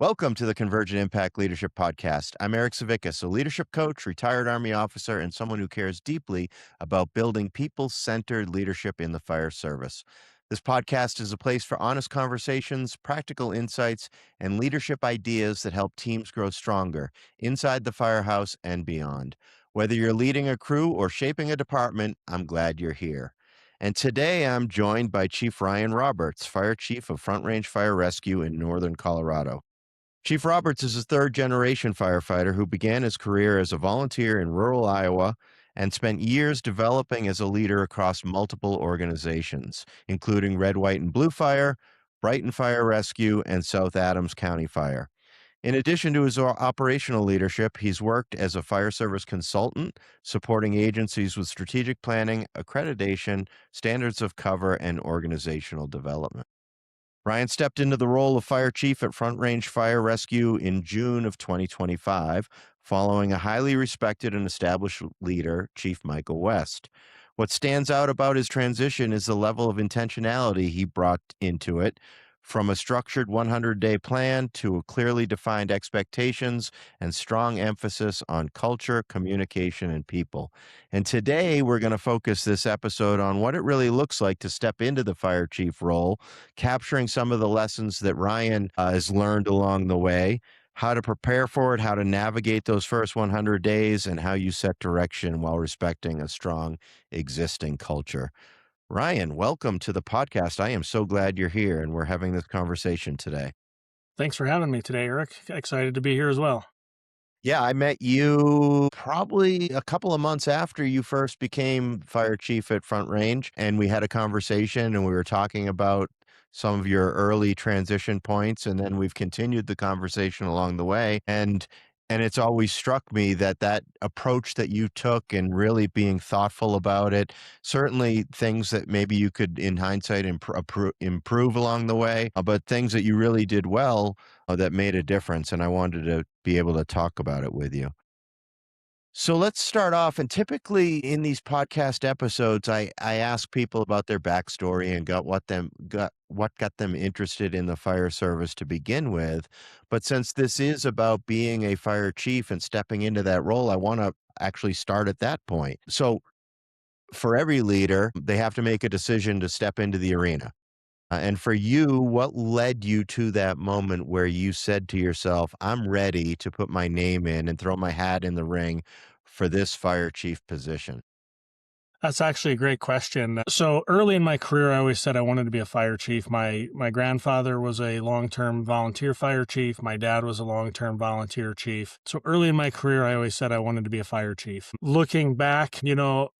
Welcome to the Convergent Impact Leadership Podcast. I'm Eric Savickas, a leadership coach, retired Army officer, and someone who cares deeply about building people-centered leadership in the fire service. This podcast is a place for honest conversations, practical insights, and leadership ideas that help teams grow stronger inside the firehouse and beyond. Whether you're leading a crew or shaping a department, I'm glad you're here. And today I'm joined by Chief Ryan Roberts, Fire Chief of Front Range Fire Rescue in Northern Colorado. Chief Roberts is a third-generation firefighter who began his career as a volunteer in rural Iowa and spent years developing as a leader across multiple organizations, including Red, White, and Blue Fire, Brighton Fire Rescue, and South Adams County Fire. In addition to his operational leadership, he's worked as a fire service consultant, supporting agencies with strategic planning, accreditation, standards of cover, and organizational development. Ryan stepped into the role of fire chief at Front Range Fire Rescue in June of 2025, following a highly respected and established leader, Chief Michael West. What stands out about his transition is the level of intentionality he brought into it, from a structured 100-day plan to clearly defined expectations and strong emphasis on culture, communication, and people. And today we're going to focus this episode on what it really looks like to step into the fire chief role, capturing some of the lessons that Ryan has learned along the way, how to prepare for it, how to navigate those first 100 days, and how you set direction while respecting a strong existing culture. Ryan, welcome to the podcast. I am so glad you're here and we're having this conversation today. Thanks for having me today, Eric. Excited to be here as well. Yeah, I met you probably a couple of months after you first became fire chief at Front Range, and we had a conversation and we were talking about some of your early transition points, and then we've continued the conversation along the way. And it's always struck me that that approach that you took and really being thoughtful about it, certainly things that maybe you could, in hindsight, improve along the way, but things that you really did well that made a difference. And I wanted to be able to talk about it with you. So let's start off. And typically in these podcast episodes, I ask people about their backstory and what got them interested in the fire service to begin with. But since this is about being a fire chief and stepping into that role, I want to actually start at that point. So for every leader, they have to make a decision to step into the arena. And for you, what led you to that moment where you said to yourself, I'm ready to put my name in and throw my hat in the ring for this fire chief position? That's actually a great question. So early in my career, I always said I wanted to be a fire chief. My grandfather was a long-term volunteer fire chief. My dad was a long-term volunteer chief. So early in my career, I always said I wanted to be a fire chief. Looking back,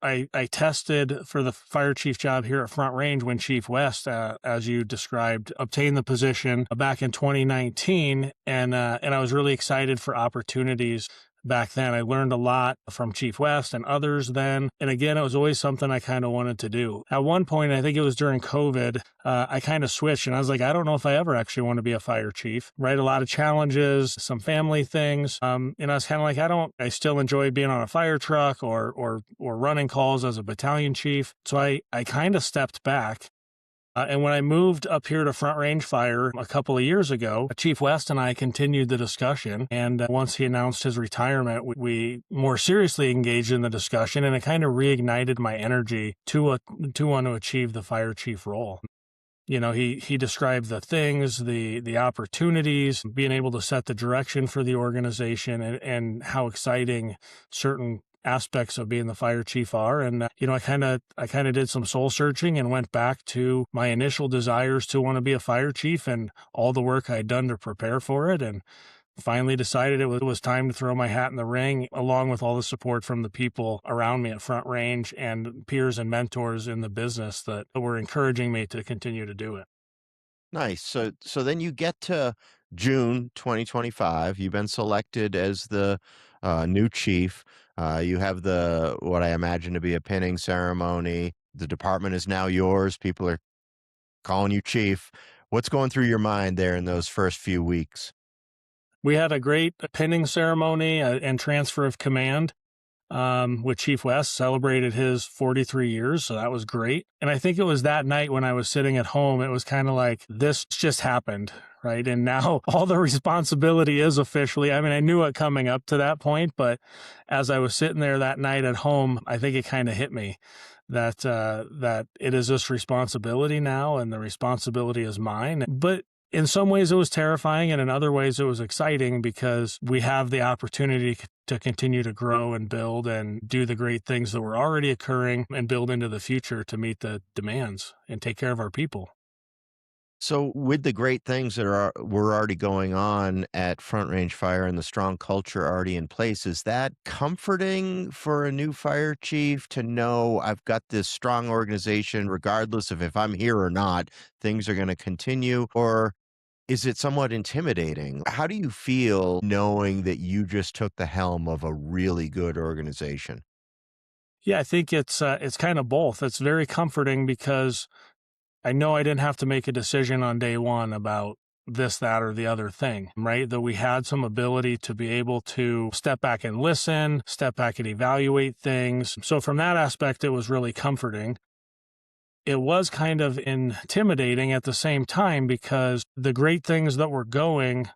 I tested for the fire chief job here at Front Range when Chief West, as you described, obtained the position back in 2019, and I was really excited for opportunities. Back then, I learned a lot from Chief West and others then. And again, it was always something I kind of wanted to do. At one point, I think it was during COVID, I kind of switched and I was like, I don't know if I ever actually want to be a fire chief, right? A lot of challenges, some family things. And I was kind of like, I still enjoy being on a fire truck or running calls as a battalion chief. So I kind of stepped back. And when I moved up here to Front Range Fire a couple of years ago, Chief West and I continued the discussion. And once he announced his retirement, we more seriously engaged in the discussion, and it kind of reignited my energy to want to achieve the fire chief role. He described the things, the opportunities, being able to set the direction for the organization, and how exciting certain aspects of being the fire chief are. And, I kind of did some soul searching and went back to my initial desires to want to be a fire chief and all the work I'd done to prepare for it. And finally decided it was time to throw my hat in the ring, along with all the support from the people around me at Front Range and peers and mentors in the business that were encouraging me to continue to do it. Nice. So then you get to June 2025. You've been selected as the new chief. You have what I imagine to be a pinning ceremony. The department is now yours. People are calling you chief. What's going through your mind there in those first few weeks? We had a great pinning ceremony and transfer of command. with Chief West, celebrated his 43 years. So that was great. And I think it was that night when I was sitting at home, it was kind of like, this just happened, right? And now all the responsibility is officially, I mean, I knew it coming up to that point, but as I was sitting there that night at home, I think it kind of hit me that it is this responsibility now, and the responsibility is mine. But in some ways it was terrifying, and in other ways it was exciting because we have the opportunity to continue to grow and build and do the great things that were already occurring and build into the future to meet the demands and take care of our people. So, with the great things that were already going on at Front Range Fire and the strong culture already in place, is that comforting for a new fire chief to know I've got this strong organization, regardless of if I'm here or not, things are going to continue? Or is it somewhat intimidating? How do you feel knowing that you just took the helm of a really good organization? Yeah, I think it's kind of both. It's very comforting because I know I didn't have to make a decision on day one about this, that, or the other thing, right? That we had some ability to be able to step back and listen, step back and evaluate things. So from that aspect, it was really comforting. It was kind of intimidating at the same time because the great things that were going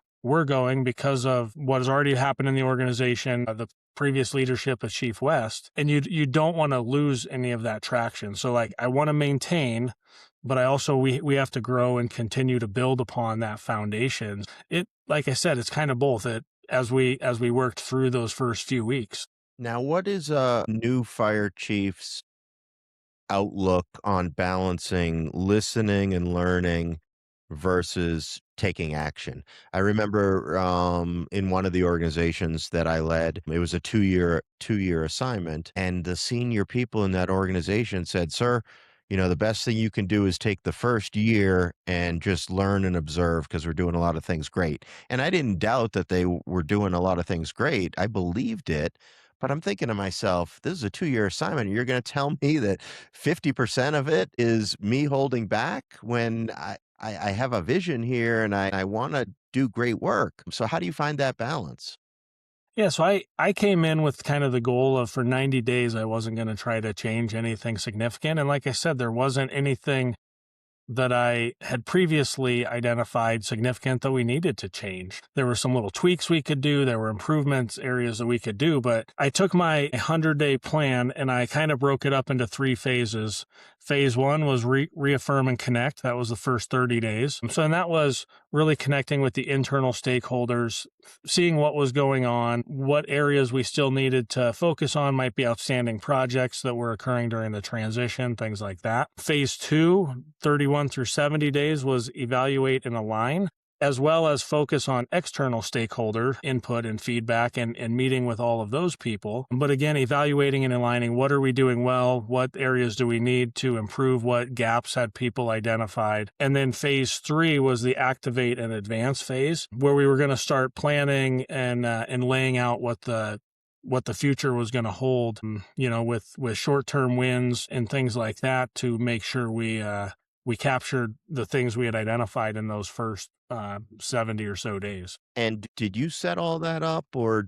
because of what has already happened in the organization, the previous leadership of Chief West, and you don't want to lose any of that traction. So like I want to maintain, but I also we have to grow and continue to build upon that foundation. It, like I said, it's kind of both. It as we worked through those first few weeks. Now, what is a new fire chief's outlook on balancing listening and learning versus taking action? I remember in one of the organizations that I led, it was a two year assignment, and the senior people in that organization said, "Sir, the best thing you can do is take the first year and just learn and observe because we're doing a lot of things great." And I didn't doubt that they were doing a lot of things great. I believed it. But I'm thinking to myself, this is a 2 year assignment. You're going to tell me that 50% of it is me holding back when I have a vision here and I want to do great work. So, how do you find that balance? Yeah, so I came in with kind of the goal of for 90 days, I wasn't going to try to change anything significant. And like I said, there wasn't anything that I had previously identified significant that we needed to change. There were some little tweaks we could do. There were improvements areas that we could do, but I took my 100-day plan and I kind of broke it up into 3 phases. Phase one was reaffirm and connect. That was the first 30 days. So, and that was really connecting with the internal stakeholders, seeing what was going on, what areas we still needed to focus on, might be outstanding projects that were occurring during the transition, things like that. Phase two, 31 through 70 days, was evaluate and align, as well as focus on external stakeholder input and feedback and meeting with all of those people. But again, evaluating and aligning, what are we doing well? What areas do we need to improve? What gaps had people identified? And then phase three was the activate and advance phase, where we were going to start planning and laying out what the future was going to hold, with short-term wins and things like that to make sure we captured the things we had identified in those first 70 or so days. And did you set all that up, or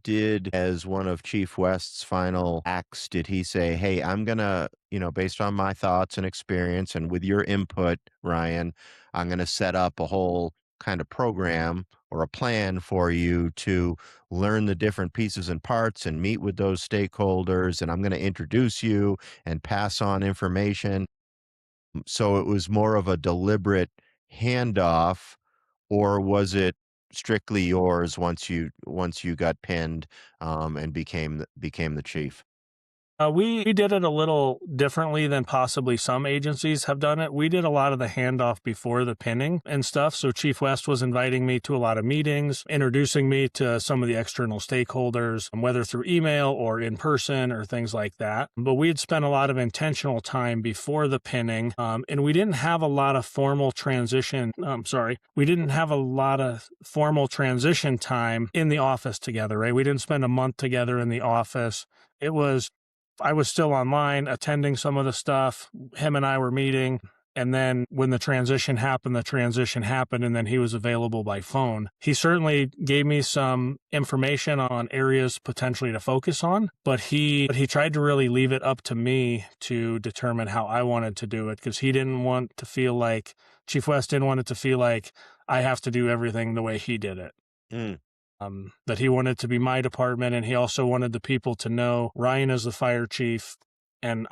as one of Chief West's final acts, did he say, "Hey, I'm going to, based on my thoughts and experience and with your input, Ryan, I'm going to set up a whole kind of program or a plan for you to learn the different pieces and parts and meet with those stakeholders, and I'm going to introduce you and pass on information"? So it was more of a deliberate handoff, or was it strictly yours once you got pinned, and became the chief? We did it a little differently than possibly some agencies have done it. We did a lot of the handoff before the pinning and stuff. So Chief West was inviting me to a lot of meetings, introducing me to some of the external stakeholders, whether through email or in person or things like that. But we had spent a lot of intentional time before the pinning, and we didn't have a lot of formal transition. We didn't have a lot of formal transition time in the office together, right? We didn't spend a month together in the office. I was still online attending some of the stuff. Him and I were meeting. And then when the transition happened, and then he was available by phone. He certainly gave me some information on areas potentially to focus on, but he tried to really leave it up to me to determine how I wanted to do it, because he didn't want to feel like Chief West didn't want it to feel like I have to do everything the way he did it. Mm. That he wanted to be my department, and he also wanted the people to know Ryan is the fire chief, and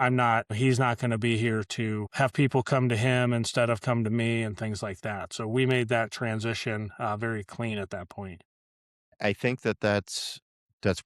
he's not going to be here to have people come to him instead of come to me and things like that. So we made that transition very clean at that point. I think that that's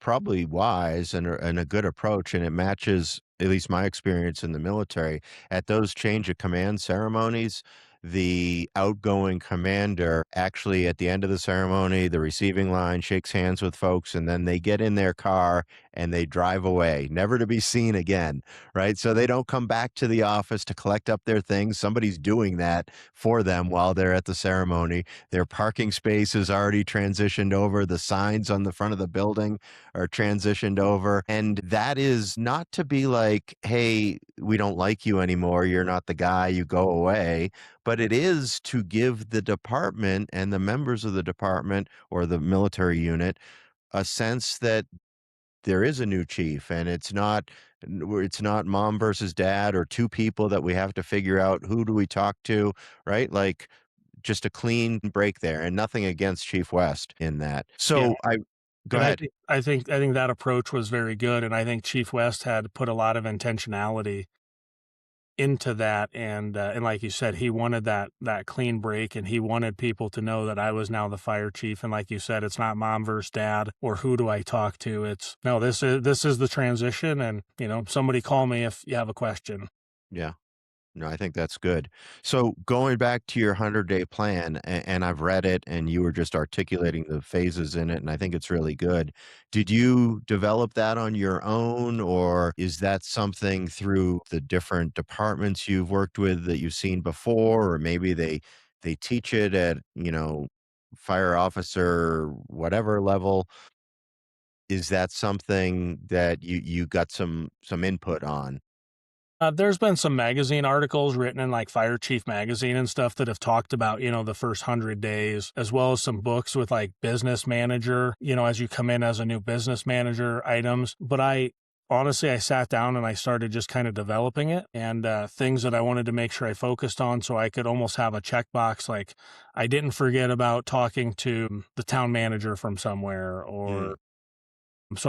probably wise and a good approach, and it matches at least my experience in the military. At those change of command ceremonies, the outgoing commander actually at the end of the ceremony, the receiving line shakes hands with folks, and then they get in their car and they drive away, never to be seen again, right? So they don't come back to the office to collect up their things. Somebody's doing that for them while they're at the ceremony. Their parking space is already transitioned over. The signs on the front of the building are transitioned over. And that is not to be like, hey, we don't like you anymore. You're not the guy. You go away. But it is to give the department and the members of the department or the military unit a sense that there is a new chief, and it's not mom versus dad or two people that we have to figure out who do we talk to, right? Like, just a clean break there, and nothing against Chief West in that. Yeah, So I go and ahead. I think that approach was very good, and I think Chief West had put a lot of intentionality into that, and like you said, he wanted that clean break, and he wanted people to know that I was now the fire chief. And like you said, it's not mom versus dad or who do I talk to. It's no, this is the transition, and somebody call me if you have a question. Yeah. No, I think that's good. So going back to your 100-day plan, and I've read it, and you were just articulating the phases in it, and I think it's really good. Did you develop that on your own, or is that something through the different departments you've worked with that you've seen before, or maybe they teach it at, fire officer, whatever level? Is that something that you got some input on? There's been some magazine articles written in like Fire Chief magazine and stuff that have talked about, the first 100 days, as well as some books with like business manager, as you come in as a new business manager items. But I sat down and I started just kind of developing it, and things that I wanted to make sure I focused on so I could almost have a checkbox. Like I didn't forget about talking to the town manager from somewhere, Mm. or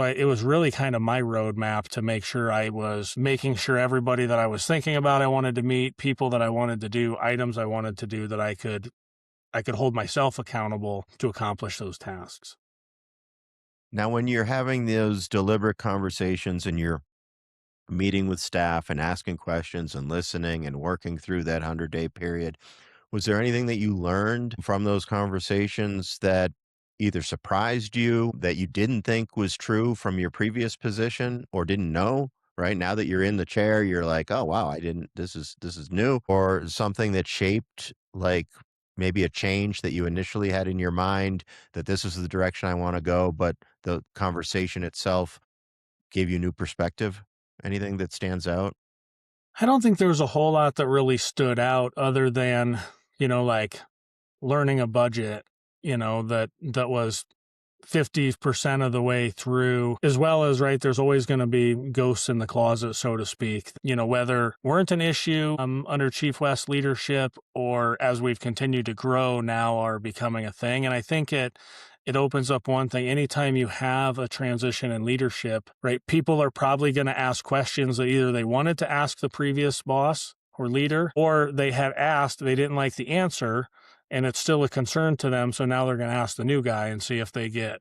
it was really kind of my roadmap to make sure I was making sure everybody that I was thinking about, I wanted to meet, people that I wanted to do, items I wanted to do, that I could hold myself accountable to accomplish those tasks. Now, when you're having those deliberate conversations and you're meeting with staff and asking questions and listening and working through that 100-day period, was there anything that you learned from those conversations that either surprised you, that you didn't think was true from your previous position or didn't know? Right now that you're in the chair, you're like, oh wow, I didn't, this is new, or something that shaped like maybe a change that you initially had in your mind that this is the direction I want to go, but the conversation itself gave you new perspective. Anything that stands out? I don't think there was a whole lot that really stood out other than, like learning a budget, that was 50% of the way through, as well as, right, there's always going to be ghosts in the closet, so to speak, whether weren't an issue under Chief West leadership, or as we've continued to grow now are becoming a thing. And I think it opens up one thing. Anytime you have a transition in leadership, right, people are probably going to ask questions that either they wanted to ask the previous boss or leader, or they had asked, they didn't like the answer, and it's still a concern to them. So now they're going to ask the new guy and see if they get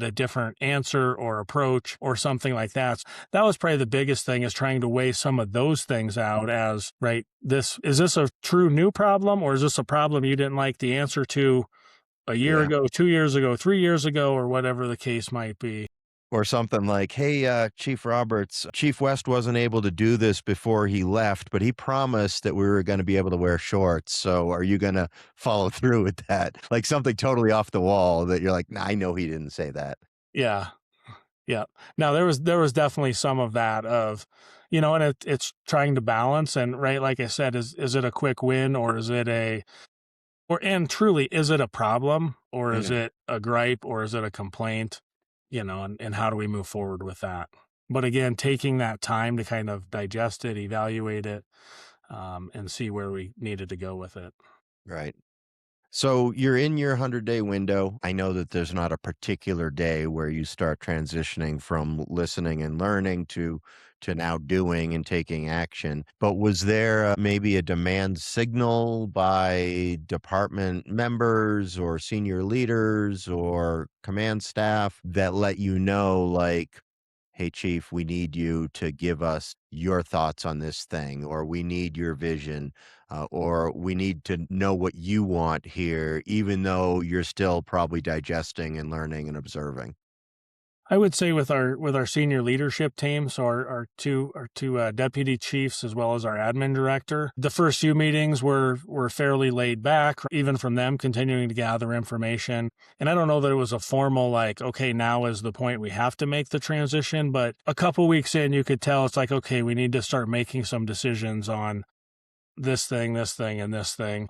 a different answer or approach or something like that. That was probably the biggest thing, is trying to weigh some of those things out as, right, is this a true new problem, or is this a problem you didn't like the answer to a year Yeah. ago, 2 years ago, 3 years ago, or whatever the case might be. Or something like, "Hey, Chief Roberts, Chief West wasn't able to do this before he left, but he promised that we were gonna be able to wear shorts, so are you gonna follow through with that?" Like, something totally off the wall that you're like, "Nah, I know he didn't say that." Yeah. Yeah. Now there was definitely some of that of, and it's trying to balance and right, like I said, is it a quick win or is it a or and truly is it a problem or is Mhm. it a gripe or is it a complaint? And how do we move forward with that? But again, taking that time to kind of digest it, evaluate it, and see where we needed to go with it. Right. So you're in your 100-day window. I know that there's not a particular day where you start transitioning from listening and learning to now doing and taking action. But was there maybe a demand signal by department members or senior leaders or command staff that let you know, like, hey, chief, we need you to give us your thoughts on this thing, or we need your vision, or we need to know what you want here, even though you're still probably digesting and learning and observing? I would say with our senior leadership team, so our two deputy chiefs as well as our admin director, the first few meetings were fairly laid back, even from them continuing to gather information. And I don't know that it was a formal like, okay, now is the point we have to make the transition, but a couple weeks in, you could tell it's like, okay, we need to start making some decisions on this thing, and this thing,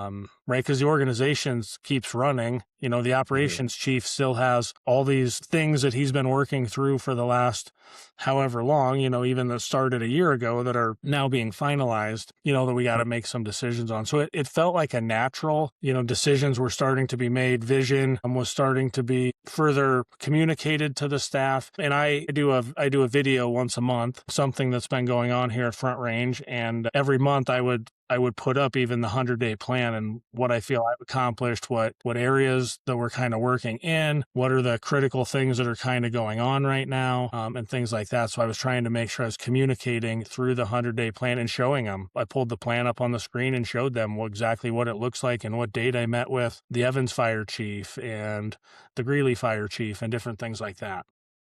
right? Because the organization keeps running. The Mhm. operations chief still has all these things that he's been working through for the last however long, even that started a year ago that are now being finalized, that we got to make some decisions on. So it felt like a natural, decisions were starting to be made, vision was starting to be further communicated to the staff. And I do a video once a month, something that's been going on here at Front Range. And every month I would put up even the 100-day plan and what I feel I've accomplished, what areas that we're kind of working in, what are the critical things that are kind of going on right now, and things like that. So I was trying to make sure I was communicating through the 100-day plan and showing them. I pulled the plan up on the screen and showed them exactly what it looks like and what date I met with the Evans fire chief and the Greeley fire chief and different things like that.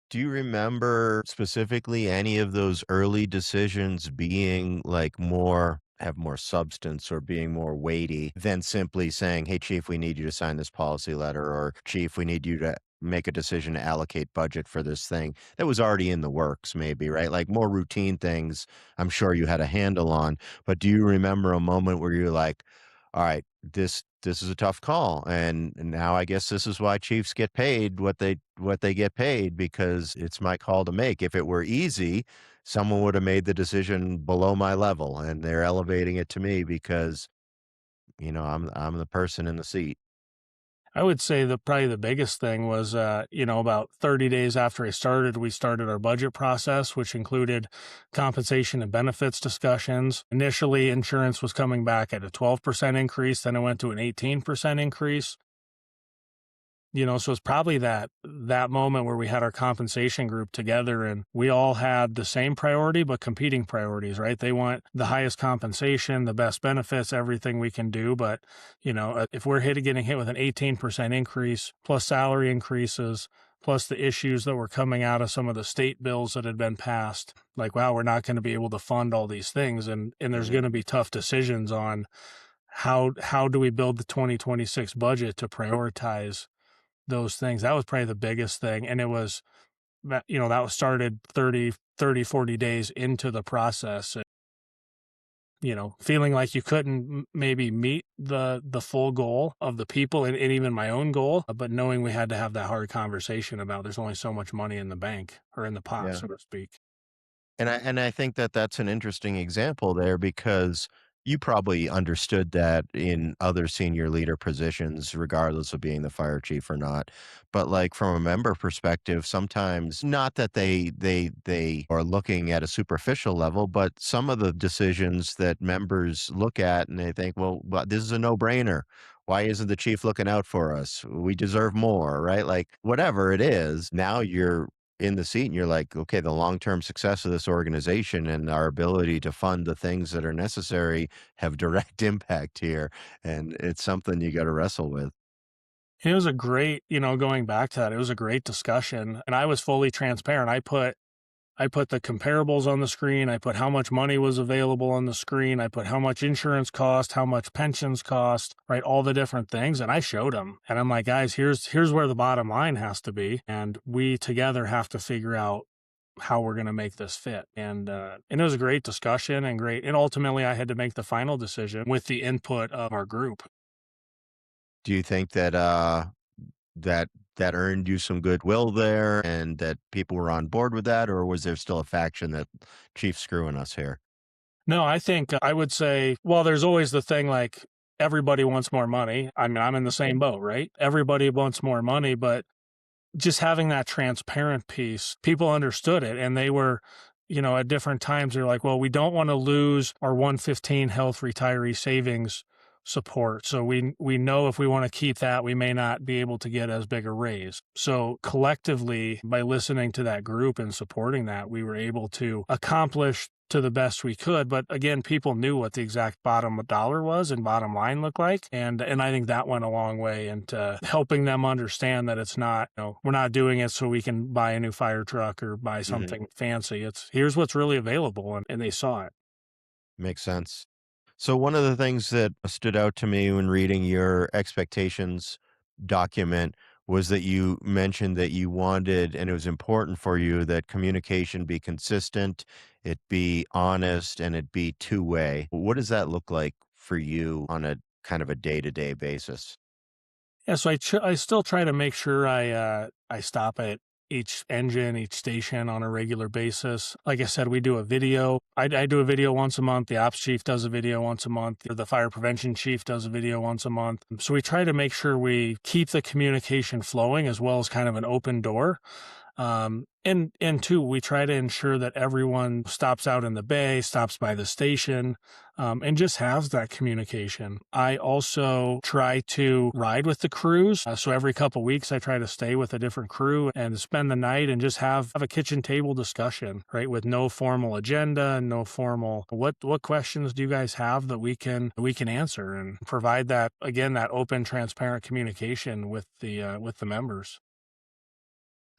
Do you remember specifically any of those early decisions being like have more substance or being more weighty than simply saying, hey, chief, we need you to sign this policy letter, or chief, we need you to make a decision to allocate budget for this thing that was already in the works, maybe, right? Like more routine things, I'm sure you had a handle on. But do you remember a moment where you're like, all right, this is a tough call, and now I guess this is why chiefs get paid what they get paid, because it's my call to make. If it were easy, someone would have made the decision below my level, and they're elevating it to me because, I'm the person in the seat. I would say that probably the biggest thing was, about 30 days after I started, we started our budget process, which included compensation and benefits discussions. Initially, insurance was coming back at a 12% increase, then it went to an 18% increase. So it's probably that moment where we had our compensation group together and we all had the same priority but competing priorities, right? They want the highest compensation, the best benefits, everything we can do, but if we're getting hit with an 18% increase plus salary increases plus the issues that were coming out of some of the state bills that had been passed, like wow, we're not going to be able to fund all these things, and there's Mhm. going to be tough decisions on how do we build the 2026 budget to prioritize those things. That was probably the biggest thing, and it was that was started 30, 40 days into the process, and, feeling like you couldn't maybe meet the full goal of the people and even my own goal, but knowing we had to have that hard conversation about there's only so much money in the bank or in the pot, Yeah. so to speak. And I think that that's an interesting example there, because you probably understood that in other senior leader positions, regardless of being the fire chief or not. But like from a member perspective, sometimes not that they are looking at a superficial level, but some of the decisions that members look at and they think, well, this is a no-brainer. Why isn't the chief looking out for us? We deserve more, right? Like whatever it is, now you're in the seat and you're like, okay, the long-term success of this organization and our ability to fund the things that are necessary have direct impact here. And it's something you got to wrestle with. It was a great, going back to that, it was a great discussion, and I was fully transparent. I put the comparables on the screen. I put how much money was available on the screen. I put how much insurance cost, how much pensions cost, right? All the different things. And I showed them. And I'm like, guys, here's where the bottom line has to be. And we together have to figure out how we're going to make this fit. And it was a great discussion and ultimately I had to make the final decision with the input of our group. Do you think that that that earned you some goodwill there and that people were on board with that, or was there still a faction that Chief's screwing us here? No, I think I would say, well, there's always the thing like everybody wants more money. I mean, I'm in the same boat, right? Everybody wants more money, but just having that transparent piece, people understood it and they were, at different times they're like, well, we don't want to lose our 115 health retiree savings support. So we know if we want to keep that, we may not be able to get as big a raise. So collectively, by listening to that group and supporting that, we were able to accomplish to the best we could. But again, people knew what the exact bottom dollar was and bottom line looked like. And I think that went a long way into helping them understand that it's not, we're not doing it so we can buy a new fire truck or buy Mhm. something fancy. It's here's what's really available. And they saw it. Makes sense. So one of the things that stood out to me when reading your expectations document was that you mentioned that you wanted, and it was important for you, that communication be consistent, it be honest, and it be two-way. What does that look like for you on a kind of a day-to-day basis? Yeah, so I still try to make sure I stop at each engine, each station on a regular basis. Like I said, we do a video. I do a video once a month. The ops chief does a video once a month. The fire prevention chief does a video once a month. So we try to make sure we keep the communication flowing as well as kind of an open door. And two, we try to ensure that everyone stops out in the bay, stops by the station, and just has that communication. I also try to ride with the crews. So every couple weeks, I try to stay with a different crew and spend the night and just have a kitchen table discussion, right? With no formal agenda, no formal, what questions do you guys have that we can answer and provide that, again, that open, transparent communication with the members.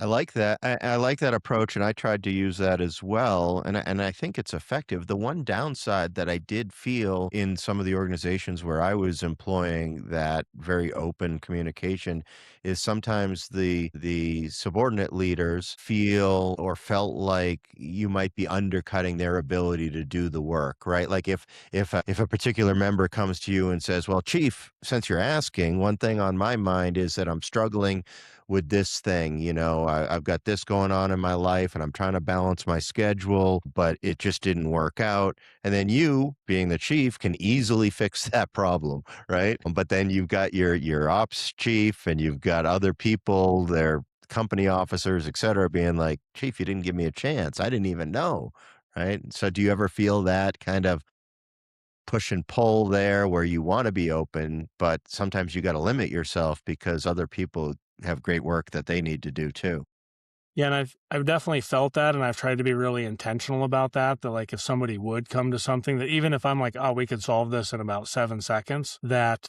I like that. I like that approach, and I tried to use that as well, and I think it's effective. The one downside that I did feel in some of the organizations where I was employing that very open communication is sometimes the subordinate leaders feel or felt like you might be undercutting their ability to do the work, right? Like if a particular member comes to you and says, "Well, chief, since you're asking, one thing on my mind is that I'm struggling with this thing. I've got this going on in my life and I'm trying to balance my schedule, but it just didn't work out." And then you, being the chief, can easily fix that problem, right? But then you've got your ops chief and you've got other people, their company officers, et cetera, being like, "Chief, you didn't give me a chance. I didn't even know." Right. So do you ever feel that kind of push and pull there where you want to be open, but sometimes you got to limit yourself because other people have great work that they need to do too? Yeah, and I've definitely felt that, and I've tried to be really intentional about that. That like if somebody would come to something that even if I'm like, oh, we could solve this in about 7 seconds, that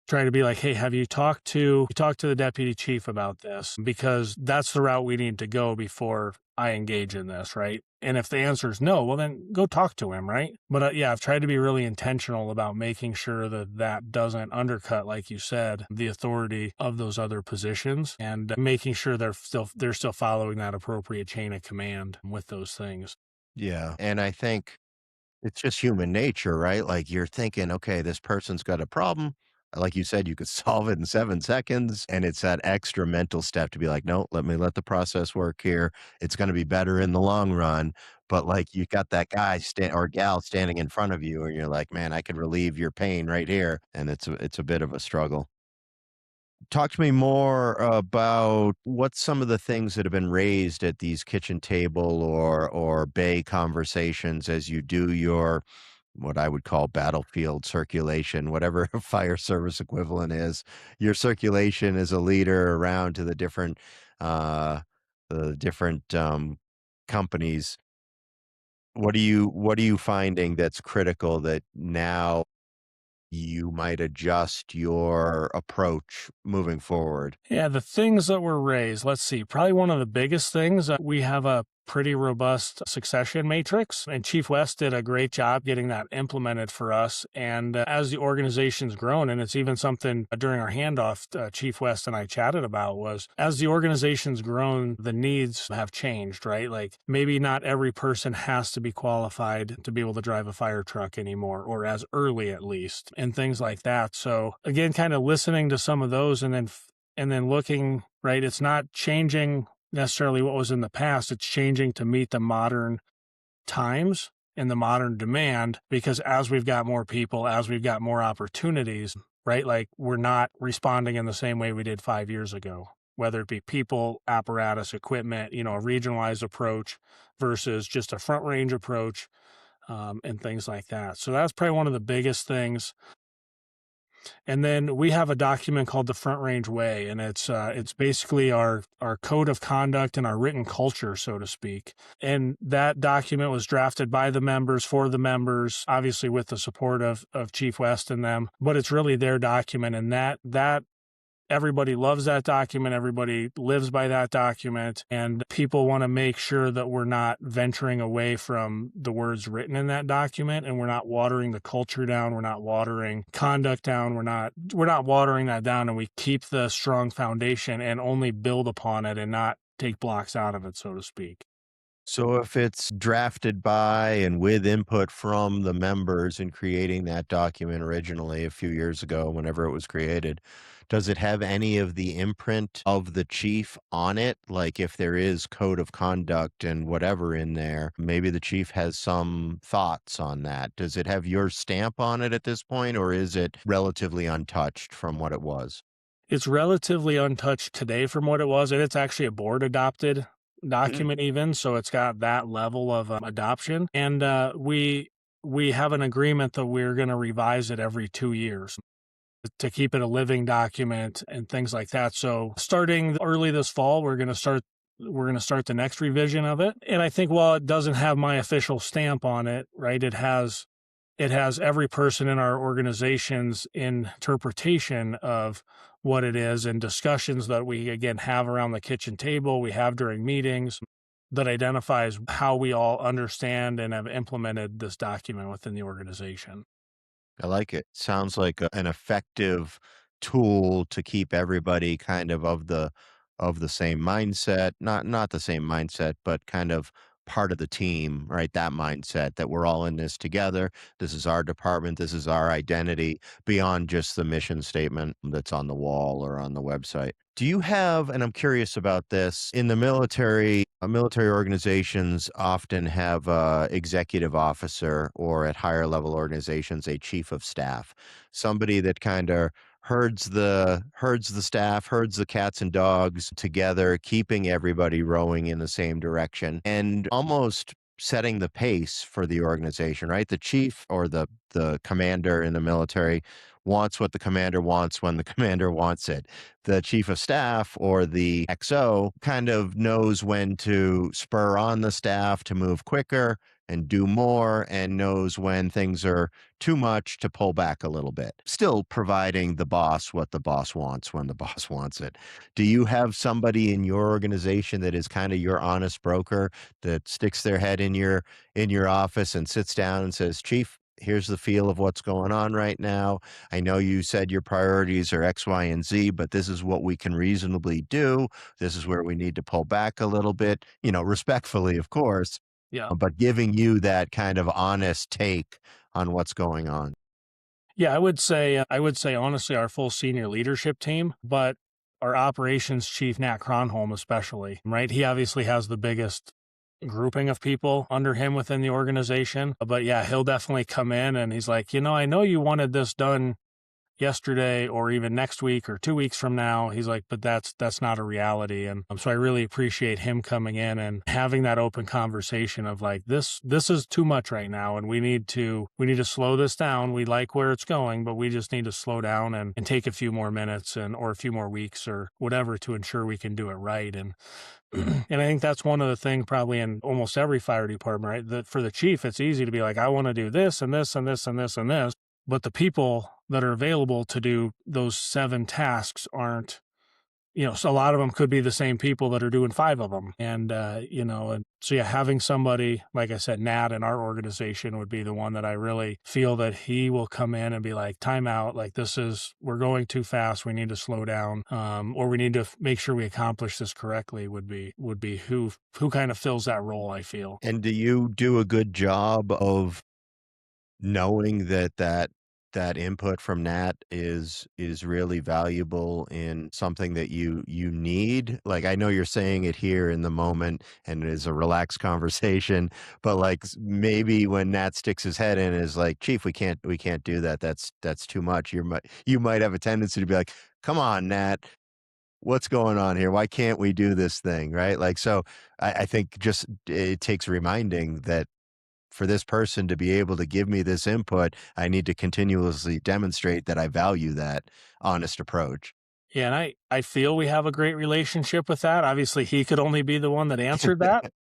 try to be like, hey, have you talked to the deputy chief about this? Because that's the route we need to go before I engage in this, right? And if the answer is no, well, then go talk to him, right? But yeah, I've tried to be really intentional about making sure that that doesn't undercut, like you said, the authority of those other positions and making sure they're still following that appropriate chain of command with those things. Yeah. And I think it's just human nature, right? Like you're thinking, okay, this person's got a problem. Like you said, you could solve it in 7 seconds. And it's that extra mental step to be like, no, let the process work here. It's going to be better in the long run. But like you got that guy or gal standing in front of you, and you're like, man, I can relieve your pain right here. And it's a bit of a struggle. Talk to me more about what some of the things that have been raised at these kitchen table or bay conversations as you do your what I would call battlefield circulation, whatever a fire service equivalent is. Your circulation as a leader around to uh, the different companies. What are you finding that's critical that now you might adjust your approach moving forward? Yeah, the things that were raised, let's see, probably one of the biggest things, we have a pretty robust succession matrix, and Chief West did a great job getting that implemented for us. And as the organization's grown, and it's even something during our handoff, Chief West and I chatted about, was as the organization's grown, the needs have changed, right? Like maybe not every person has to be qualified to be able to drive a fire truck anymore, or as early at least, and things like that. So again, kind of listening to some of those, and then looking, right, it's not changing necessarily what was in the past, it's changing to meet the modern times and the modern demand, because as we've got more people, as we've got more opportunities, right, like we're not responding in the same way we did 5 years ago, whether it be people, apparatus, equipment, a regionalized approach versus just a front range approach, and things like that. So that's probably one of the biggest things. And then we have a document called the Front Range Way, and it's basically our code of conduct and our written culture, so to speak. And that document was drafted by the members, for the members, obviously with the support of Chief West and them. But it's really their document, and that everybody loves that document. Everybody lives by that document. And people want to make sure that we're not venturing away from the words written in that document, and we're not watering the culture down. We're not watering conduct down. We're not watering that down, and we keep the strong foundation and only build upon it and not take blocks out of it, so to speak. So if it's drafted by and with input from the members in creating that document originally a few years ago, whenever it was created, does it have any of the imprint of the chief on it? Like if there is code of conduct and whatever in there, maybe the chief has some thoughts on that. Does it have your stamp on it at this point, or is it relatively untouched from what it was? It's relatively untouched today from what it was, and it's actually a board adopted document even, so it's got that level of adoption. And we have an agreement that we're going to revise it every 2 years to keep it a living document and things like that. So starting early this fall, we're going to start the next revision of it. And I think while it doesn't have my official stamp on it, right, it has every person in our organization's interpretation of what it is, and discussions that we, again, have around the kitchen table, we have during meetings, that identifies how we all understand and have implemented this document within the organization. I like it. Sounds like an effective tool to keep everybody kind of the same mindset, not the same mindset, but kind of part of the team, right? That mindset that we're all in this together. This is our department. This is our identity beyond just the mission statement that's on the wall or on the website. Do you have, and I'm curious about this, in the military, military organizations often have a executive officer, or at higher level organizations, a chief of staff, somebody that kind of herds the staff, herds the cats and dogs together, keeping everybody rowing in the same direction and almost setting the pace for the organization, right? The chief, or the commander in the military, wants what the commander wants when the commander wants it. The chief of staff, or the XO, kind of knows when to spur on the staff to move quicker and do more, and knows when things are too much to pull back a little bit, still providing the boss what the boss wants when the boss wants it. Do you have somebody in your organization that is kind of your honest broker, that sticks their head in your office and sits down and says, "Chief, here's the feel of what's going on right now. I know you said your priorities are X, Y, and Z, but this is what we can reasonably do. This is where we need to pull back a little bit," respectfully, of course, Yeah. but giving you that kind of honest take on what's going on. Yeah, I would say honestly our full senior leadership team, but our operations chief, Nat Cronholm especially, right? He obviously has the biggest grouping of people under him within the organization. But yeah, he'll definitely come in and he's like, I know you wanted this done yesterday or even next week or 2 weeks from now. He's like, but that's not a reality. And so I really appreciate him coming in and having that open conversation of like, this is too much right now, and we need to slow this down. We like where it's going, but we just need to slow down and take a few more minutes or a few more weeks or whatever to ensure we can do it right. And and I think that's one of the things probably in almost every fire department, right? That for the chief, it's easy to be like, I want to do this and this and this and this and this. But the people that are available to do those 7 tasks aren't so a lot of them could be the same people that are doing 5 of them. And, and so, yeah, having somebody, like I said, Nat in our organization would be the one that I really feel that he will come in and be like, time out, like we're going too fast. We need to slow down. Or we need to make sure we accomplish this correctly would be who kind of fills that role, I feel. And do you do a good job of knowing that input from Nat is really valuable in something that you need? Like, I know you're saying it here in the moment and it is a relaxed conversation, but like maybe when Nat sticks his head in and is like, Chief, we can't do that. That's too much. You might have a tendency to be like, come on, Nat, what's going on here? Why can't we do this thing? Right. Like, so I think just it takes reminding that for this person to be able to give me this input, I need to continuously demonstrate that I value that honest approach. Yeah, and I feel we have a great relationship with that. Obviously, he could only be the one that answered that.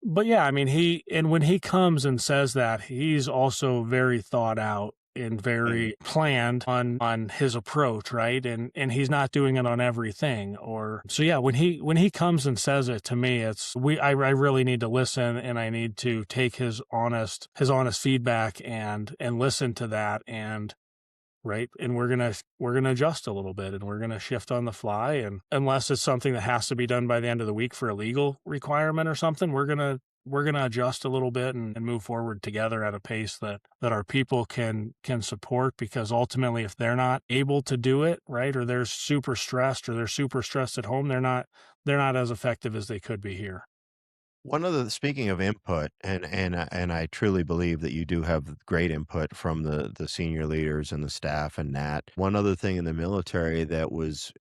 But yeah, I mean, when he comes and says that, he's also very thought out and Mhm. very planned on his approach, right? And he's not doing it on everything. Or so yeah, when he comes and says it to me, I really need to listen, and I need to take his honest feedback and listen to that. And right, and we're gonna adjust a little bit, and we're gonna shift on the fly, and unless it's something that has to be done by the end of the week for a legal requirement or something, we're gonna adjust a little bit and move forward together at a pace that our people can support. Because ultimately, if they're not able to do it right, or they're super stressed, at home, they're not as effective as they could be here. One of the Speaking of input, and I truly believe that you do have great input from the senior leaders and the staff and that. One other thing in the military that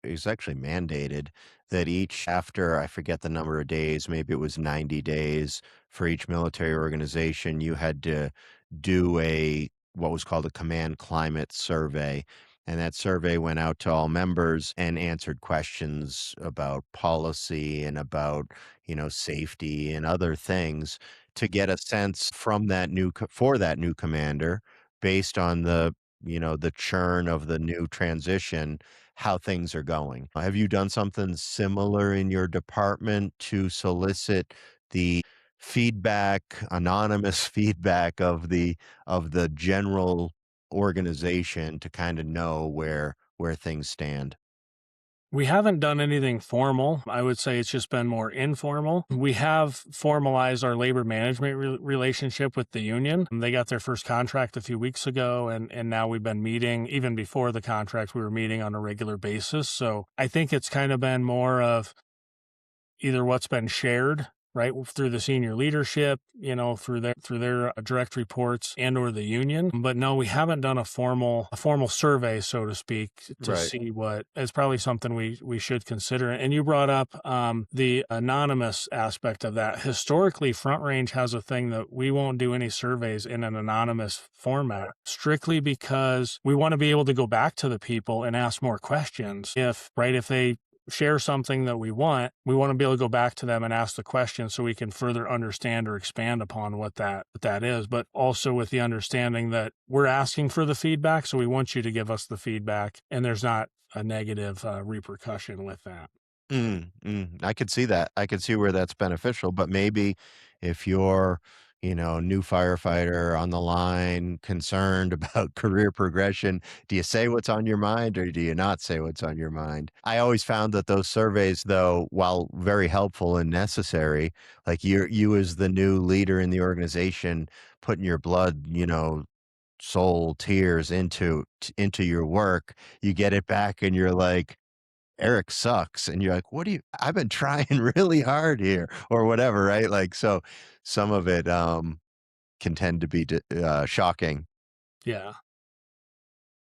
is actually mandated that each after I forget the number of days, maybe it was 90 days for each military organization, you had to do a what was called a command climate survey. And that survey went out to all members and answered questions about policy and about safety and other things to get a sense from for that new commander based on the churn of the new transition, how things are going. Have you done something similar in your department to solicit the feedback, anonymous feedback of the general organization to kind of know where things stand? We haven't done anything formal. I would say it's just been more informal. We have formalized our labor management relationship with the union. They got their first contract a few weeks ago, and now we've been meeting. Even before the contract, we were meeting on a regular basis. So I think it's kind of been more of either what's been shared right through the senior leadership, through their direct reports and or the union. But no, we haven't done a formal survey, so to speak, to Right. see what is probably something we should consider. And you brought up the anonymous aspect of that. Historically, Front Range has a thing that we won't do any surveys in an anonymous format, strictly because we want to be able to go back to the people and ask more questions. If they share something that we want to be able to go back to them and ask the question so we can further understand or expand upon what that is. But also with the understanding that we're asking for the feedback, so we want you to give us the feedback, and there's not a negative repercussion with that. I could see that. I could see where that's beneficial, but maybe if you're, new firefighter on the line, concerned about career progression, do you say what's on your mind or do you not say what's on your mind? I always found that those surveys, though, while very helpful and necessary, like you as the new leader in the organization, putting your blood, soul, tears into your work, you get it back and you're like, Eric sucks. And you're like, I've been trying really hard here or whatever. Right. Like, so some of it, can tend to be, shocking. Yeah.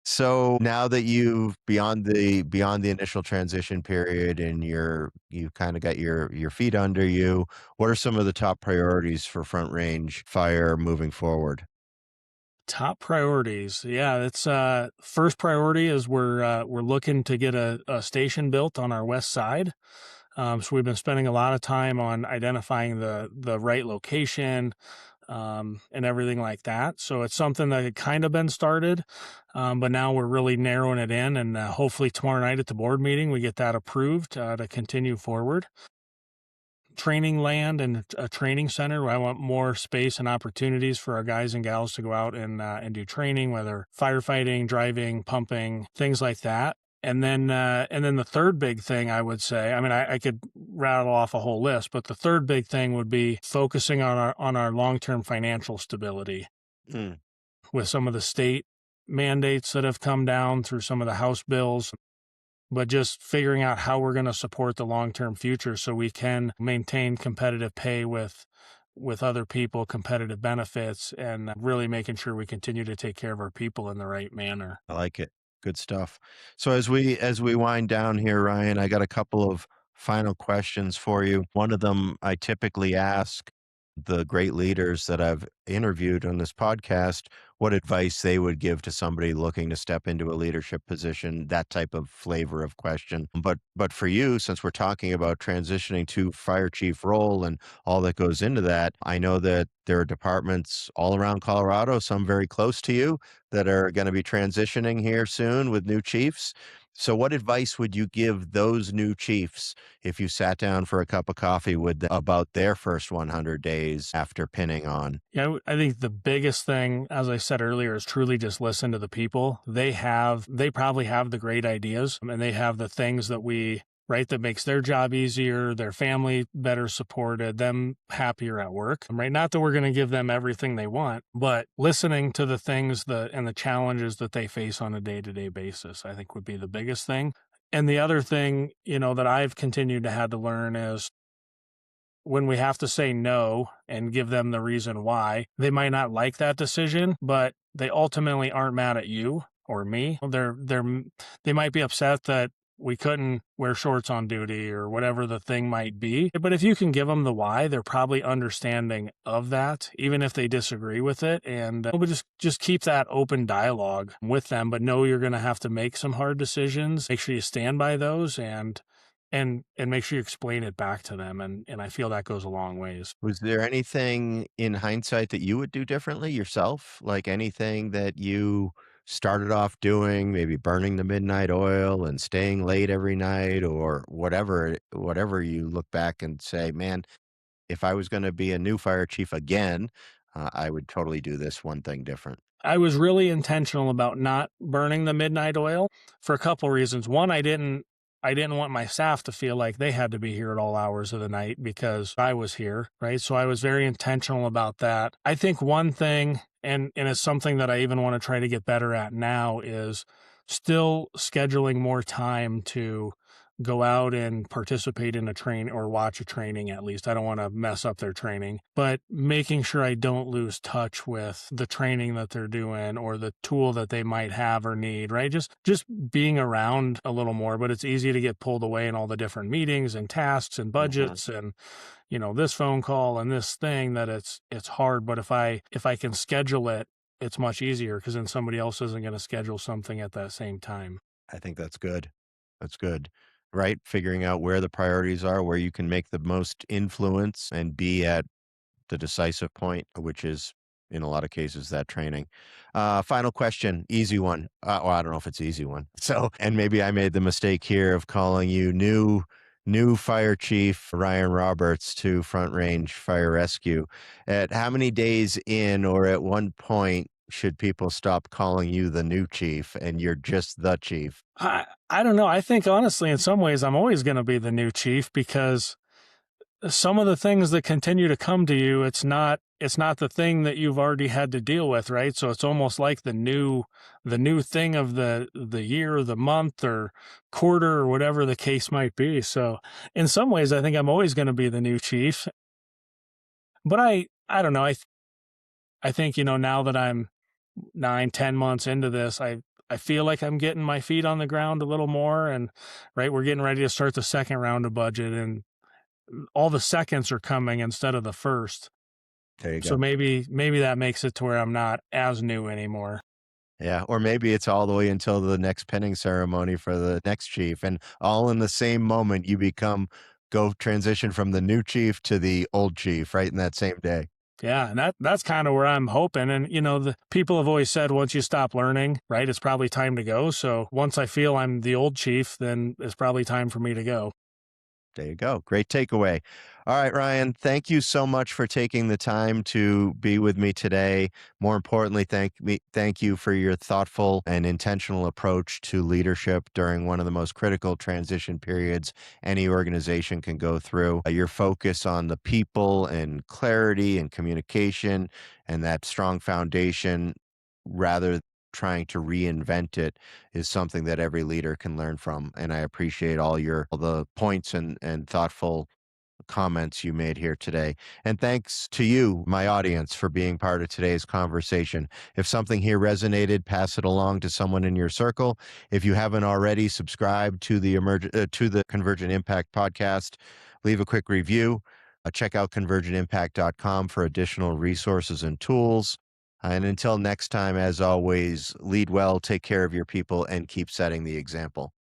So now that you've beyond the initial transition period and you've kind of got your feet under you, what are some of the top priorities for Front Range Fire moving forward? Top priorities. Yeah, it's first priority is we're looking to get a station built on our west side. So we've been spending a lot of time on identifying the right location, and everything like that. So it's something that had kind of been started, but now we're really narrowing it in. And hopefully tomorrow night at the board meeting, we get that approved to continue forward. Training land and a training center where I want more space and opportunities for our guys and gals to go out and do training, whether firefighting, driving, pumping, things like that. And then the third big thing I would say, I mean, I could rattle off a whole list, but the third big thing would be focusing on our long-term financial stability Mm, with some of the state mandates that have come down through some of the House bills, but just figuring out how we're going to support the long-term future so we can maintain competitive pay with other people, competitive benefits, and really making sure we continue to take care of our people in the right manner. I like it. Good stuff. So as we wind down here, Ryan, I got a couple of final questions for you. One of them I typically ask the great leaders that I've interviewed on this podcast what advice they would give to somebody looking to step into a leadership position, that type of flavor of question. But for you, since we're talking about transitioning to fire chief role and all that goes into that, I know that there are departments all around Colorado, some very close to you, that are going to be transitioning here soon with new chiefs. So what advice would you give those new chiefs if you sat down for a cup of coffee with them about their first 100 days after pinning on? Yeah, I think the biggest thing, as I said earlier, is truly just listen to the people. They probably have the great ideas and they have the things that makes their job easier, their family better supported, them happier at work, right? Not that we're going to give them everything they want, but listening to the things and the challenges that they face on a day-to-day basis, I think would be the biggest thing. And the other thing, that I've continued to have to learn is when we have to say no and give them the reason why, they might not like that decision, but they ultimately aren't mad at you or me. They might be upset that we couldn't wear shorts on duty or whatever the thing might be. But if you can give them the why, they're probably understanding of that, even if they disagree with it. And but just keep that open dialogue with them, but know you're going to have to make some hard decisions. Make sure you stand by those and make sure you explain it back to them, and I feel that goes a long ways. Was there anything in hindsight that you would do differently yourself? Like anything that you started off doing, maybe burning the midnight oil and staying late every night or whatever you look back and say, man, if I was going to be a new fire chief again, I would totally do this one thing different. I was really intentional about not burning the midnight oil for a couple reasons. One, I didn't want my staff to feel like they had to be here at all hours of the night because I was here, right? So I was very intentional about that. I think one thing, and it's something that I even want to try to get better at now, is still scheduling more time to go out and participate in a train or watch a training. At least I don't want to mess up their training, but making sure I don't lose touch with the training that they're doing or the tool that they might have or need, right? Just being around a little more. But it's easy to get pulled away in all the different meetings and tasks and Mhm. budgets and this phone call and this thing, that it's hard. But if I can schedule it, it's much easier because then somebody else isn't going to schedule something at that same time. I think that's good. That's good. Right? Figuring out where the priorities are, where you can make the most influence and be at the decisive point, which is in a lot of cases that training. Final question, easy one. Well, I don't know if it's easy one. So, and maybe I made the mistake here of calling you new fire chief Ryan Roberts to Front Range Fire Rescue. At how many days in, or at one point, should people stop calling you the new chief and you're just the chief? I don't know. I think honestly, in some ways, I'm always going to be the new chief because some of the things that continue to come to you, it's not the thing that you've already had to deal with, right? So it's almost like the new thing of the year or the month or quarter or whatever the case might be. So in some ways, I think I'm always going to be the new chief. But I don't know. I think now that I'm 9, 10 months into this, I feel like I'm getting my feet on the ground a little more, and right, we're getting ready to start the second round of budget, and all the seconds are coming instead of the first. There you So go. maybe that makes it to where I'm not as new anymore. Yeah, or maybe it's all the way until the next pinning ceremony for the next chief, and all in the same moment you go transition from the new chief to the old chief right in that same day. Yeah, and that's kind of where I'm hoping. And the people have always said once you stop learning, right, it's probably time to go. So once I feel I'm the old chief, then it's probably time for me to go. There you go. Great takeaway. All right, Ryan, thank you so much for taking the time to be with me today. More importantly, thank you for your thoughtful and intentional approach to leadership during one of the most critical transition periods any organization can go through. Your focus on the people and clarity and communication and that strong foundation rather trying to reinvent it is something that every leader can learn from. And I appreciate all the points and thoughtful comments you made here today. And thanks to you, my audience, for being part of today's conversation. If something here resonated, pass it along to someone in your circle. If you haven't already, subscribe to the Convergent Impact podcast. Leave a quick review. Check out convergentimpact.com for additional resources and tools. And until next time, as always, lead well, take care of your people, and keep setting the example.